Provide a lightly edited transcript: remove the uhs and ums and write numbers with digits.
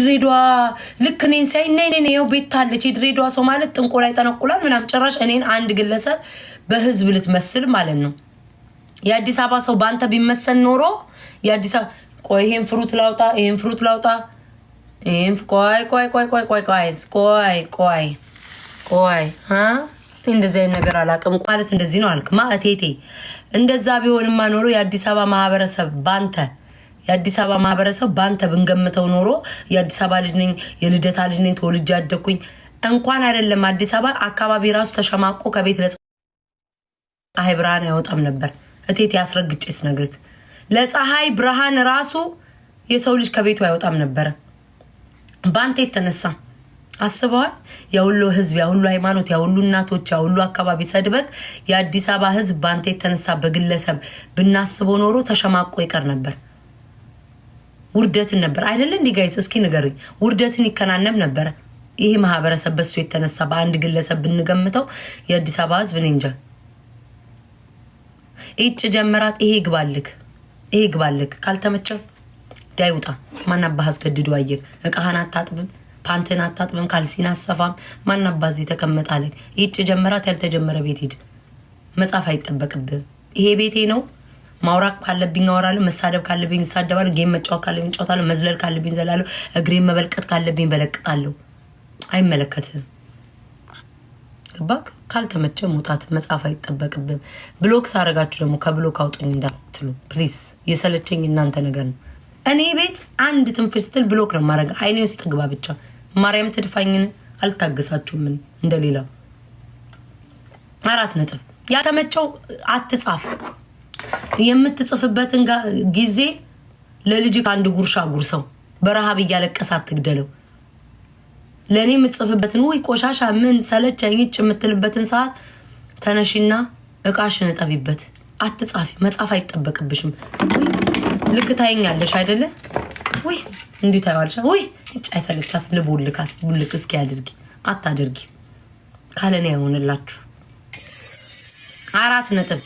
የድሬዳዋ ልክ ነኝ ሳይ ነኝ ነው ቤት አለች የድሬዳዋ ሰው ማለት ጥንቆላ ይጠነቁላል ምናም ጭራሽ እኔን አንድ ግለሰብ በህዝብ ልትመስል ማለት ነው የአዲስ አበባ ሰው ባንተ ቢመሰል ኖሮ የአዲስ አበባ ቆይ ይሄን ፍሩት ላውጣ ይሄን ቆይ እንደዚህ አይነት ነገር አላቀም ማለት እንደዚህ ነው አልክ ማእቴቴ እንደዛ ቢሆንማ ኖሮ የአዲስ አበባ ማህበረሰብ ባንተ ብንገምተው ኖሮ የአዲስ አበባ ልጅ ነኝ የልደታ ልጅ ነኝ ተወልጄ ያደኩኝ እንኳን አይደለም አዲስ አበባ አካባቢ ራሱ ተሸማቆ ከቤት ለፀሐይ ብርሃን አይወጣም ነበር እቴቴ ያስረግጬስ ነግርክ ለፀሐይ ብርሃን ራሱ የሰው ልጅ ከቤቱ አይወጣም ነበር ባንተ የተነሳ አስበዋል ያውሉ ህዝብ ያውሉ ሃይማኖት ያውሉ እናቶች ያውሉ አካባቢ ሰድበክ የአዲስ አበባ ህዝብ ባንተ የተነሳ በግለሰብ ብናስበው ኖሮ ተሸማቆ ይቀር ነበር ውርደትን ነበር አይደል እንዴ ጋይስ እስኪ ንገሩኝ ውርደትን ይከናነብ ነበር ይሄ ማህበረሰብ በሱ የተነሳ በአንድ ግለሰብ ብንገምተው የአዲስ አበባ ህዝብ ነኝ እንጃ እጭ ጀመራት ይሄ ግባልክ ካልተመቸው ዳይውጣ ማናባህ አስገድዱ አየር እቃህን አታጥብም ፓንተን አታጥብም ካልሲና አሰፋም ማናባህ እዚህ ተቀመጣለክ እጭ ጀመራት ያልተጀመረ ቤት ሂድ መጻፍ አይጠበቅብም ይሄ ቤቴ ነው ማውራት ካለብኝ አወራለሁ መሳደብ ካለብኝ እሳደባለሁ ጌም መጫወት ካለብኝ እጫወታለሁ መዝለል ካለብኝ ዘላለሁ እግሬን መበልቀጥ ካለብኝ በለቅጣለሁ አይመለከትም ገባክ ካልተመቸ መውጣት መጻፍ አይጠበቅብም ብሎክ ሳረጋችሁ ደግሞ ከብሎክ አውጡኝ እንዳትሉ ፕሊዝ የሰለቸኝ እናንተ ነገር ነው እኔ ቤት አንድ ትንፍስትል ብሎክ ነው ማረጋ አይኔ ውስጥ ግባ ብቻ ማርያም ትድፋኝን አልታገሳችሁም ምን እንደሌላው 4 ነጥብ ያተመቸው አትጻፍ የምትጽፍበትን ጊዜ ለልጅ አንድ ጉርሻ ጉርሰው በረሃብ እያለቀሰ አትግደለው ለኔ የምትጽፍበትን ወይ ቆሻሻ ምን ሰለቸኝ የምትልበትን ሰዓት ተነሽና እቃሽን ጠቢበት አትጻፊ መጻፍ አይጠበቅብሽም ልክ ታይኛለሽ አይደለ ወይ እንዴት ታይዋለሽ ወይ እጭ አይሰለቻት ልቦልካት ቡልክ እስኪ አታድርጊ ካለኔ አይሆንላችሁ 4 ነጥብ